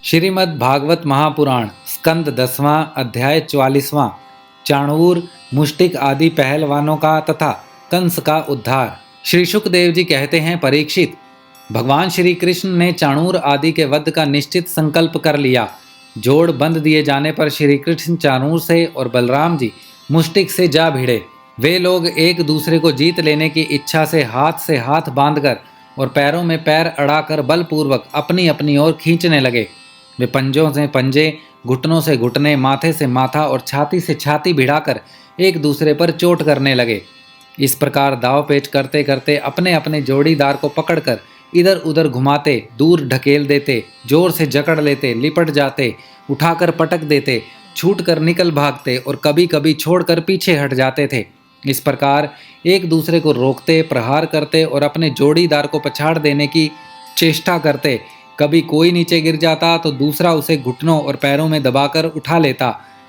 श्रीमद् भागवत महापुराण स्कंद 10वां अध्याय 44वां। चाणूर मुष्टिक आदि पहलवानों का तथा कंस का उद्धार। श्री शुकदेव जी कहते हैं, परीक्षित, भगवान श्री कृष्ण ने चाणूर आदि के वध का निश्चित संकल्प कर लिया। जोड़ बंद दिए जाने पर श्री कृष्ण चाणूर से और बलराम जी मुष्टिक से जा भिड़े। वे लोग एक दूसरे को जीत लेने की इच्छा से हाथ बांधकर और पैरों में पैर अड़ाकर बलपूर्वक अपनी अपनी ओर खींचने लगे। वे पंजों से पंजे, घुटनों से घुटने, माथे से माथा और छाती से छाती भिड़ाकर एक दूसरे पर चोट करने लगे। इस प्रकार दाव पेच करते करते अपने अपने जोड़ीदार को पकड़कर इधर उधर घुमाते, दूर ढकेल देते, जोर से जकड़ लेते, लिपट जाते, उठाकर पटक देते, छूट कर निकल भागते और कभी कभी छोड़कर पीछे हट जाते थे। इस प्रकार एक दूसरे को रोकते, प्रहार करते और अपने जोड़ीदार को पछाड़ देने की चेष्टा करते। कभी कोई नीचे गिर जाता तो दूसरा उसे घुटनों और पैरों में दबाकर उठा लेता,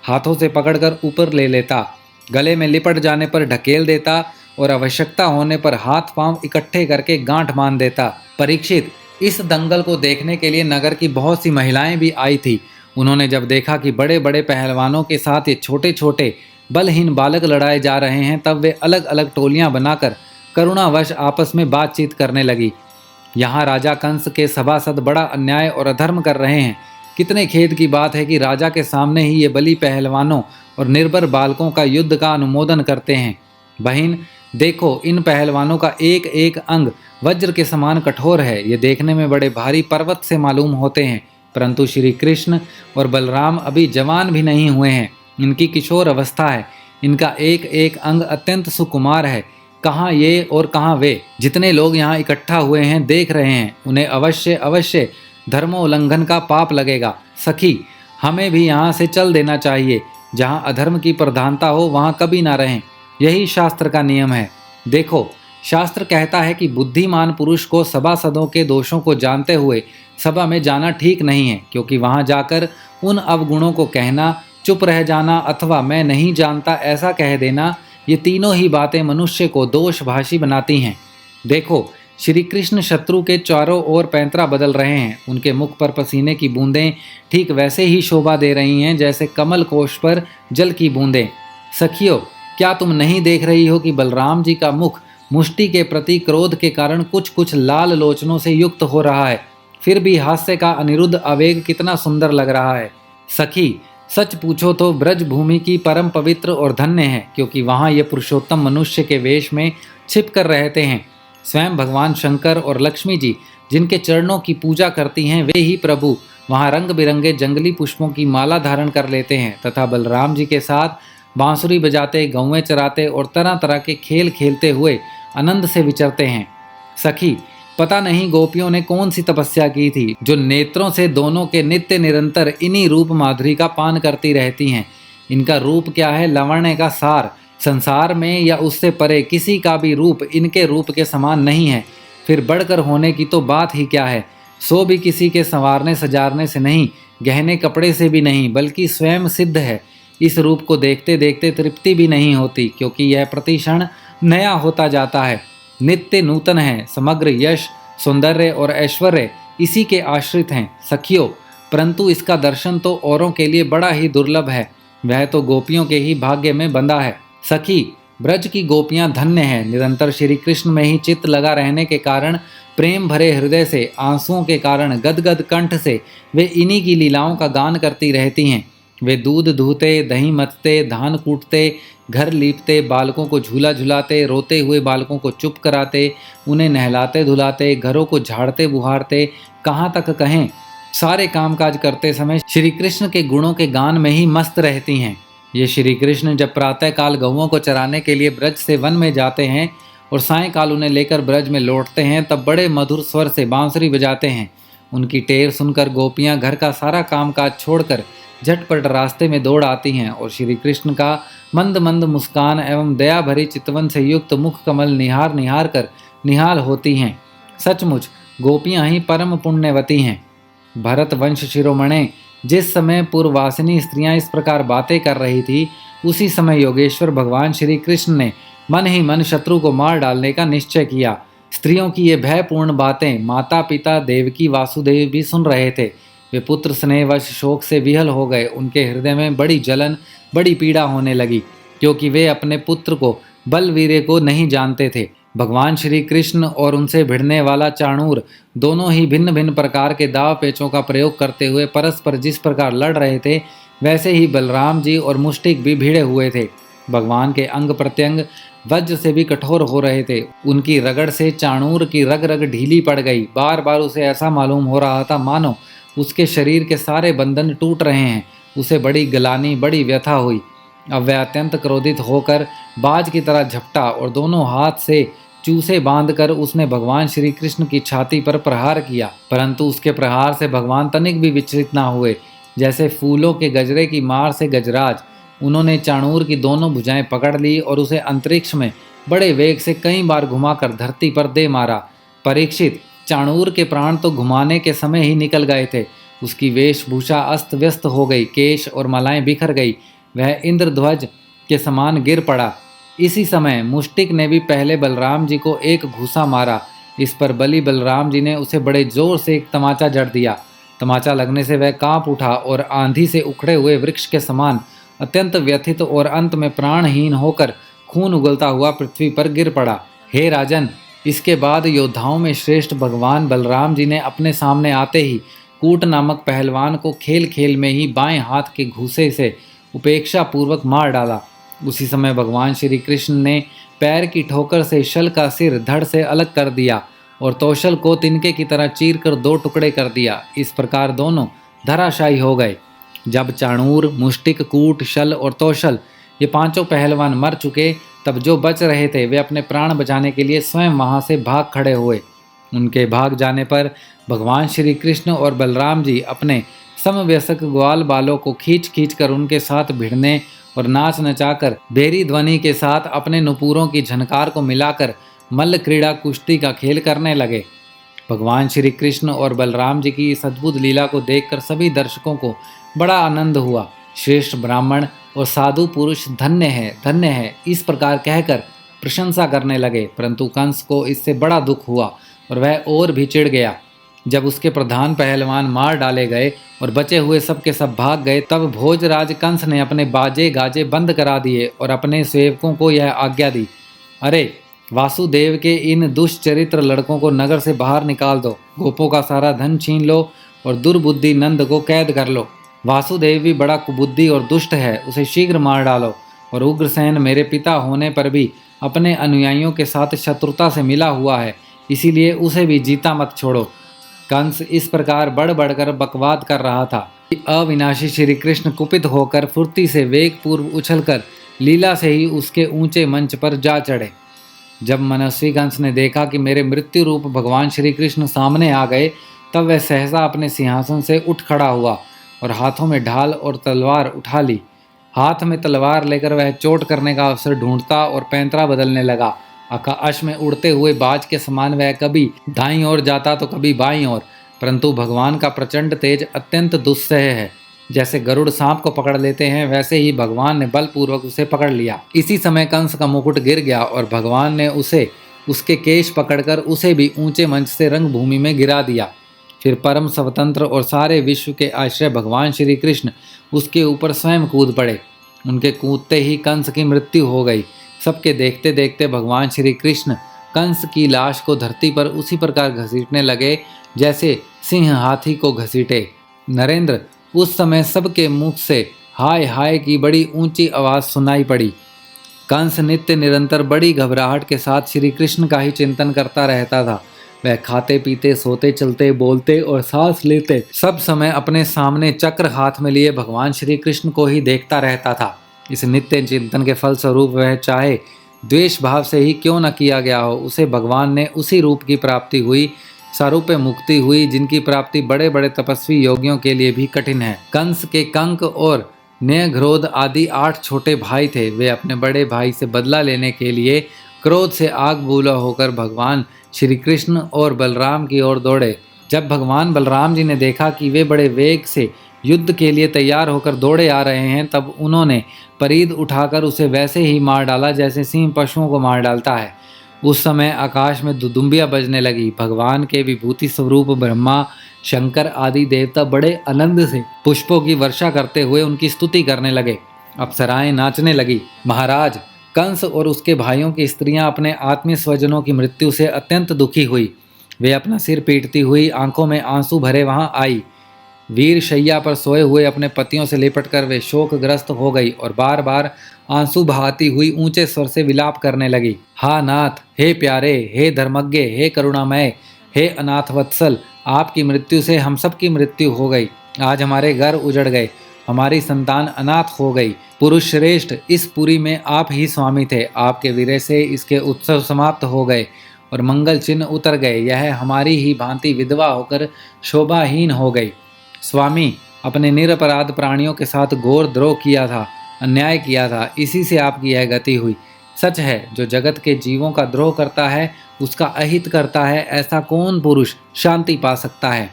हाथों से पकड़कर ऊपर ले लेता, गले में लिपट जाने पर ढकेल देता और आवश्यकता होने पर हाथ पांव इकट्ठे करके गांठ बांध देता। परीक्षित, इस दंगल को देखने के लिए नगर की बहुत सी महिलाएं भी आई थी। उन्होंने जब देखा कि बड़े बड़े पहलवानों के साथ ये छोटे छोटे बलहीन बालक लड़ाए जा रहे हैं, तब वे अलग अलग टोलियां बनाकर करुणावश आपस में बातचीत करने लगी। यहाँ राजा कंस के सभासद बड़ा अन्याय और अधर्म कर रहे हैं। कितने खेद की बात है कि राजा के सामने ही ये बली पहलवानों और निर्भर बालकों का युद्ध का अनुमोदन करते हैं। बहन देखो, इन पहलवानों का एक एक अंग वज्र के समान कठोर है। ये देखने में बड़े भारी पर्वत से मालूम होते हैं, परंतु श्री कृष्ण और बलराम अभी जवान भी नहीं हुए हैं। इनकी किशोर अवस्था है। इनका एक एक अंग अत्यंत सुकुमार है। कहाँ ये और कहाँ वे। जितने लोग यहाँ इकट्ठा हुए हैं देख रहे हैं, उन्हें अवश्य अवश्य धर्मोल्लंघन का पाप लगेगा। सखी, हमें भी यहाँ से चल देना चाहिए। जहाँ अधर्म की प्रधानता हो वहाँ कभी ना रहें। यही शास्त्र का नियम है। देखो, शास्त्र कहता है कि बुद्धिमान पुरुष को सभासदों के दोषों को जानते हुए सभा में जाना ठीक नहीं है, क्योंकि वहाँ जाकर उन अवगुणों को कहना, चुप रह जाना अथवा मैं नहीं जानता ऐसा कह देना, ये तीनों ही बातें मनुष्य को दोषभाषी बनाती हैं। देखो, श्री कृष्ण शत्रु के चारों ओर पैंतरा बदल रहे हैं। उनके मुख पर पसीने की बूंदें ठीक वैसे ही शोभा दे रही हैं जैसे कमल कोश पर जल की बूंदें। सखियों, क्या तुम नहीं देख रही हो कि बलराम जी का मुख मुष्टि के प्रति क्रोध के कारण कुछ कुछ लाल लोचनों से युक्त हो रहा है? फिर भी हास्य का अनिरुद्ध आवेग कितना सुंदर लग रहा है। सखी, सच पूछो तो ब्रज भूमि की परम पवित्र और धन्य है, क्योंकि वहाँ ये पुरुषोत्तम मनुष्य के वेश में छिप कर रहते हैं। स्वयं भगवान शंकर और लक्ष्मी जी जिनके चरणों की पूजा करती हैं, वे ही प्रभु वहाँ रंग बिरंगे जंगली पुष्पों की माला धारण कर लेते हैं तथा बलराम जी के साथ बांसुरी बजाते, गौवें चराते और तरह तरह के खेल खेलते हुए आनंद से विचरते हैं। सखी, पता नहीं गोपियों ने कौन सी तपस्या की थी, जो नेत्रों से दोनों के नित्य निरंतर इन्हीं रूप माधुरी का पान करती रहती हैं। इनका रूप क्या है, लावण्य का सार। संसार में या उससे परे किसी का भी रूप इनके रूप के समान नहीं है। फिर बढ़कर होने की तो बात ही क्या है। सो भी किसी के संवारने सजारने से नहीं, गहने कपड़े से भी नहीं, बल्कि स्वयं सिद्ध है। इस रूप को देखते देखते तृप्ति भी नहीं होती, क्योंकि यह प्रतिक्षण नया होता जाता है, नित्य नूतन है। समग्र यश, सौंदर्य और ऐश्वर्य इसी के आश्रित हैं। सखियों, परंतु इसका दर्शन तो औरों के लिए बड़ा ही दुर्लभ है। वह तो गोपियों के ही भाग्य में बंधा है। सखी, ब्रज की गोपियां धन्य हैं। निरंतर श्री कृष्ण में ही चित्त लगा रहने के कारण, प्रेम भरे हृदय से, आंसुओं के कारण गदगद कंठ से वे इन्हीं की लीलाओं का गान करती रहती हैं। वे दूध दूहते, दही मथते, धान कूटते, घर लीपते, बालकों को झूला झुलाते, रोते हुए बालकों को चुप कराते, उन्हें नहलाते धुलाते, घरों को झाड़ते बुहारते, कहाँ तक कहें, सारे कामकाज करते समय श्री कृष्ण के गुणों के गान में ही मस्त रहती हैं। ये श्री कृष्ण जब प्रातःकाल गौओं को चराने के लिए ब्रज से वन में जाते हैं और सायंकाल उन्हें लेकर ब्रज में लौटते हैं, तब बड़े मधुर स्वर से बांसुरी बजाते हैं। उनकी टेर सुनकर गोपियाँ घर का सारा कामकाज छोड़कर झटपट रास्ते में दौड़ आती हैं और श्री कृष्ण का मंद मंद मुस्कान एवं दया भरी चितवन से युक्त मुख कमल निहार निहार कर निहाल होती हैं। सचमुच गोपियां ही परम पुण्यवती हैं। भरत वंश शिरोमणे, जिस समय पूर्ववासिनी स्त्रियां इस प्रकार बातें कर रही थी, उसी समय योगेश्वर भगवान श्री कृष्ण ने मन ही मन शत्रु को मार डालने का निश्चय किया। स्त्रियों की ये भयपूर्ण बातें माता पिता देवकी वासुदेव भी सुन रहे थे। वे पुत्र स्नेहवश शोक से विहल हो गए। उनके हृदय में बड़ी जलन, बड़ी पीड़ा होने लगी, क्योंकि वे अपने पुत्र को बलवीर को नहीं जानते थे। भगवान श्री कृष्ण और उनसे भिड़ने वाला चाणूर दोनों ही भिन्न भिन्न प्रकार के दाव पेचों का प्रयोग करते हुए परस्पर जिस प्रकार लड़ रहे थे, वैसे ही बलराम जी और मुष्टिक भी भिड़े हुए थे। भगवान के अंग प्रत्यंग वज्र से भी कठोर हो रहे थे। उनकी रगड़ से चाणूर की रग रग ढीली पड़ गई। बार बार उसे ऐसा मालूम हो रहा था मानो उसके शरीर के सारे बंधन टूट रहे हैं। उसे बड़ी गलानी, बड़ी व्यथा हुई। अब वह अत्यंत क्रोधित होकर बाज की तरह झपटा और दोनों हाथ से चूसे बांधकर उसने भगवान श्री कृष्ण की छाती पर प्रहार किया। परंतु उसके प्रहार से भगवान तनिक भी विचलित न हुए। जैसे फूलों के गजरे की मार से गजराज, उन्होंने चाणूर की दोनों भुजाएं पकड़ ली और उसे अंतरिक्ष में बड़े वेग से कई बार घुमाकर धरती पर दे मारा। परीक्षित, चाणूर के प्राण तो घुमाने के समय ही निकल गए थे। उसकी वेशभूषा अस्त व्यस्त हो गई, केश और मालाएं बिखर गई। वह इंद्रध्वज के समान गिर पड़ा। इसी समय मुष्टिक ने भी पहले बलराम जी को एक घूसा मारा। इस पर बलि बलराम जी ने उसे बड़े जोर से एक तमाचा जड़ दिया। तमाचा लगने से वह कांप उठा और आंधी से उखड़े हुए वृक्ष के समान अत्यंत व्यथित और अंत में प्राणहीन होकर खून उगलता हुआ पृथ्वी पर गिर पड़ा। हे राजन, इसके बाद योद्धाओं में श्रेष्ठ भगवान बलराम जी ने अपने सामने आते ही कूट नामक पहलवान को खेल खेल में ही बाएं हाथ के घूसे से उपेक्षा पूर्वक मार डाला। उसी समय भगवान श्री कृष्ण ने पैर की ठोकर से शल का सिर धड़ से अलग कर दिया और तौशल को तिनके की तरह चीर कर दो टुकड़े कर दिया। इस प्रकार दोनों धराशायी हो गए। जब चाणूर, मुष्टिक, कूट, शल और तौशल ये पांचों पहलवान मर चुके, तब जो बच रहे थे वे अपने प्राण बचाने के लिए स्वयं वहां से भाग खड़े हुए। उनके भाग जाने पर भगवान श्री कृष्ण और बलराम जी अपने समवयस्क ग्वाल बालों को खींच खींच कर उनके साथ भिड़ने और नाच नचाकर बेरी ध्वनि के साथ अपने नुपुरों की झनकार को मिलाकर मल्ल क्रीड़ा, कुश्ती का खेल करने लगे। भगवान श्री कृष्ण और बलराम जी की इस अद्भुत लीला को देखकर सभी दर्शकों को बड़ा आनंद हुआ। श्रेष्ठ ब्राह्मण और साधु पुरुष धन्य है, इस प्रकार कहकर प्रशंसा करने लगे। परंतु कंस को इससे बड़ा दुख हुआ और वह और भी चिढ़ गया। जब उसके प्रधान पहलवान मार डाले गए और बचे हुए सब के सब भाग गए, तब भोजराज कंस ने अपने बाजे गाजे बंद करा दिए और अपने सेवकों को यह आज्ञा दी, अरे वासुदेव के इन दुष्चरित्र लड़कों को नगर से बाहर निकाल दो, गोपों का सारा धन छीन लो और दुर्बुद्धि नंद को कैद कर लो। वासुदेव भी बड़ा कुबुद्धि और दुष्ट है, उसे शीघ्र मार डालो। और उग्रसेन मेरे पिता होने पर भी अपने अनुयायियों के साथ शत्रुता से मिला हुआ है, इसीलिए उसे भी जीता मत छोड़ो। कंस इस प्रकार बढ़ बढ़कर बकवाद कर रहा था। अविनाशी श्री कृष्ण कुपित होकर फुर्ती से वेग पूर्व उछलकर लीला से ही उसके ऊंचे मंच पर जा चढ़े। जब मनस्वी कंस ने देखा कि मेरे मृत्यु रूप भगवान श्री कृष्ण सामने आ गए, तब वह सहसा अपने सिंहासन से उठ खड़ा हुआ और हाथों में ढाल और तलवार उठा ली। हाथ में तलवार लेकर वह चोट करने का अवसर ढूंढता और पैंतरा बदलने लगा। आकाश में उड़ते हुए बाज के समान वह कभी दाईं ओर जाता तो कभी बाईं ओर। परंतु भगवान का प्रचंड तेज अत्यंत दुस्सह है। जैसे गरुड़ सांप को पकड़ लेते हैं, वैसे ही भगवान ने बलपूर्वक उसे पकड़ लिया। इसी समय कंस का मुकुट गिर गया और भगवान ने उसे उसके केश पकड़कर उसे भी ऊंचे मंच से रंगभूमि में गिरा दिया। फिर परम स्वतंत्र और सारे विश्व के आश्रय भगवान श्री कृष्ण उसके ऊपर स्वयं कूद पड़े। उनके कूदते ही कंस की मृत्यु हो गई। सबके देखते देखते भगवान श्री कृष्ण कंस की लाश को धरती पर उसी प्रकार घसीटने लगे जैसे सिंह हाथी को घसीटे। नरेंद्र, उस समय सबके मुख से हाय हाय की बड़ी ऊंची आवाज सुनाई पड़ी। कंस नित्य निरंतर बड़ी घबराहट के साथ श्री कृष्ण का ही चिंतन करता रहता था। वह खाते पीते, सोते, चलते, बोलते और सांस लेते सब समय अपने सामने चक्र हाथ में लिए भगवान श्री कृष्ण को ही देखता रहता था। इस नित्य चिंतन के फल स्वरूप वह चाहे द्वेष भाव से ही क्यों न किया गया हो, उसे भगवान ने उसी रूप की प्राप्ति हुई, सारूप्य मुक्ति हुई, जिनकी प्राप्ति बड़े बड़े तपस्वी योगियों के लिए भी कठिन है। कंस के कंक और न्यघ्रोध आदि 8 छोटे भाई थे। वे अपने बड़े भाई से बदला लेने के लिए क्रोध से आग बूला होकर भगवान श्री कृष्ण और बलराम की ओर दौड़े। जब भगवान बलराम जी ने देखा कि वे बड़े वेग से युद्ध के लिए तैयार होकर दौड़े आ रहे हैं, तब उन्होंने परीद उठाकर उसे वैसे ही मार डाला जैसे सिंह पशुओं को मार डालता है। उस समय आकाश में दुदुम्बियां बजने लगी। भगवान के विभूति स्वरूप ब्रह्मा, शंकर आदि देवता बड़े आनंद से पुष्पों की वर्षा करते हुए उनकी स्तुति करने लगे। अप्सराएं नाचने लगी। महाराज, कंस और उसके भाइयों की स्त्रियां अपने आत्मीय स्वजनों की मृत्यु से अत्यंत दुखी हुई। वे अपना सिर पीटती हुई आंखों में आंसू भरे वहां आई। वीर शैया पर सोए हुए अपने पतियों से लिपटकर वे शोकग्रस्त हो गई और बार बार आंसू बहाती हुई ऊंचे स्वर से विलाप करने लगी। हा नाथ, हे प्यारे, हे धर्मज्ञ, हे करुणामय, हे अनाथ वत्सल, आपकी मृत्यु से हम सब की मृत्यु हो गई। आज हमारे घर उजड़ गए, हमारी संतान अनाथ हो गई। पुरुष श्रेष्ठ, इस पुरी में आप ही स्वामी थे। आपके वीरे से इसके उत्सव समाप्त हो गए और मंगल चिन्ह उतर गए। यह हमारी ही भांति विधवा होकर शोभाहीन हो गई। स्वामी, अपने निरपराध प्राणियों के साथ घोर द्रोह किया था, अन्याय किया था, इसी से आपकी यह गति हुई। सच है, जो जगत के जीवों का द्रोह करता है उसका अहित करता है, ऐसा कौन पुरुष शांति पा सकता है।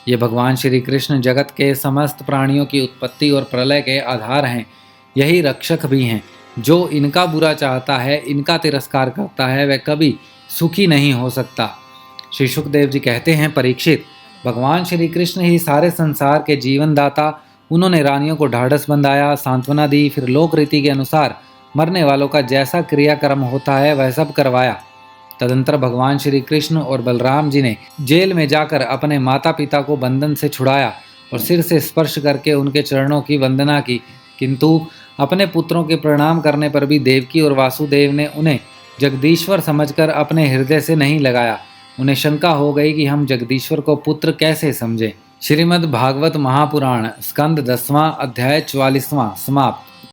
ये भगवान श्री कृष्ण जगत के समस्त प्राणियों की उत्पत्ति और प्रलय के आधार हैं, यही रक्षक भी हैं। जो इनका बुरा चाहता है, इनका तिरस्कार करता है, वह कभी सुखी नहीं हो सकता। श्री शुकदेव जी कहते हैं, परीक्षित, भगवान श्री कृष्ण ही सारे संसार के जीवन दाता। उन्होंने रानियों को ढाढ़स बंधाया, सांत्वना दी, फिर लोक रीति के अनुसार मरने वालों का जैसा क्रियाक्रम होता है वह सब करवाया। तदंतर भगवान श्री कृष्ण और बलराम जी ने जेल में जाकर अपने माता पिता को बंधन से छुड़ाया और सिर से स्पर्श करके उनके चरणों की वंदना की। किंतु अपने पुत्रों के प्रणाम करने पर भी देवकी और वासुदेव ने उन्हें जगदीश्वर समझकर अपने हृदय से नहीं लगाया। उन्हें शंका हो गई कि हम जगदीश्वर को पुत्र कैसे समझें। श्रीमद् भागवत महापुराण स्कंद 10वां अध्याय 44वां समाप्त।